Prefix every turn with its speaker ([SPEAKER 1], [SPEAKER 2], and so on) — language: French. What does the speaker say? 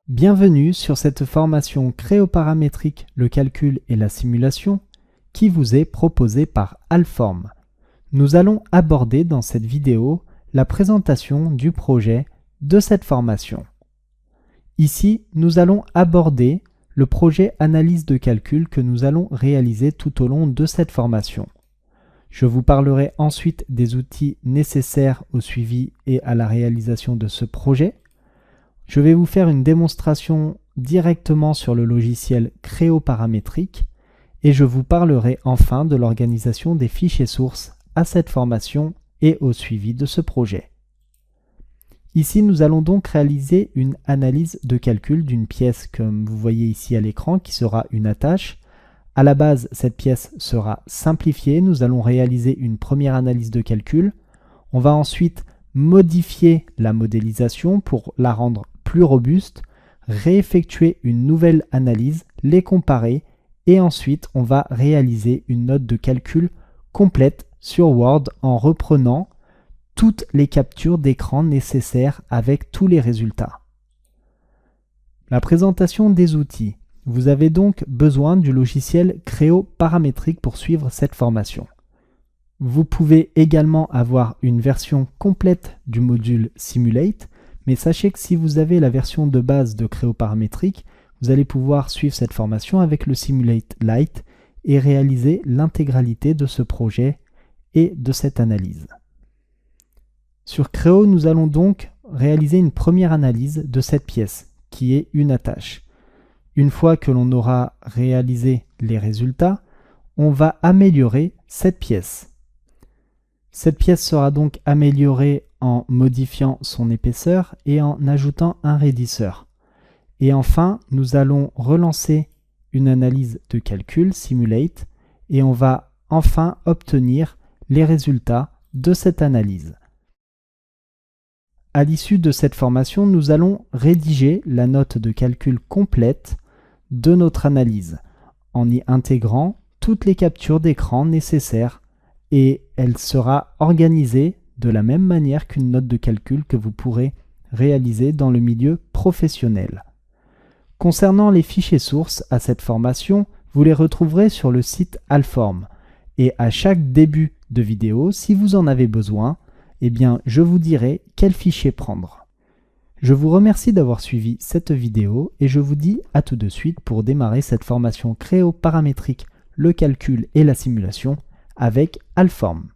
[SPEAKER 1] Bienvenue sur cette formation créoparamétrique, le calcul et la simulation qui vous est proposée par Alform. Nous allons aborder dans cette vidéo la présentation du projet de cette formation. Ici, nous allons aborder le projet analyse de calcul que nous allons réaliser tout au long de cette formation. Je vous parlerai ensuite des outils nécessaires au suivi et à la réalisation de ce projet. Je vais vous faire une démonstration directement sur le logiciel créoparamétrique et je vous parlerai enfin de l'organisation des fichiers sources à cette formation et au suivi de ce projet. Ici, nous allons donc réaliser une analyse de calcul d'une pièce comme vous voyez ici à l'écran qui sera une attache. À la base, cette pièce sera simplifiée. Nous allons réaliser une première analyse de calcul. On va ensuite modifier la modélisation pour la rendre plus robuste, réeffectuer une nouvelle analyse, les comparer et ensuite on va réaliser une note de calcul complète sur Word en reprenant toutes les captures d'écran nécessaires avec tous les résultats. La présentation des outils. Vous avez donc besoin du logiciel créoparamétrique pour suivre cette formation. Vous pouvez également avoir une version complète du module Simulate, mais sachez que si vous avez la version de base de créoparamétrique, vous allez pouvoir suivre cette formation avec le Simulate Lite et réaliser l'intégralité de ce projet et de cette analyse. Sur Créo, nous allons donc réaliser une première analyse de cette pièce, qui est une attache. Une fois que l'on aura réalisé les résultats, on va améliorer cette pièce. Cette pièce sera donc améliorée en modifiant son épaisseur et en ajoutant un raidisseur. Et enfin, nous allons relancer une analyse de calcul, Simulate, et on va enfin obtenir les résultats de cette analyse. À l'issue de cette formation, nous allons rédiger la note de calcul complète de notre analyse, en y intégrant toutes les captures d'écran nécessaires et elle sera organisée de la même manière qu'une note de calcul que vous pourrez réaliser dans le milieu professionnel. Concernant les fichiers sources à cette formation, vous les retrouverez sur le site Alform et à chaque début de vidéo, si vous en avez besoin, eh bien, je vous dirai quel fichier prendre. Je vous remercie d'avoir suivi cette vidéo et je vous dis à tout de suite pour démarrer cette formation créoparamétrique, le calcul et la simulation avec Alform.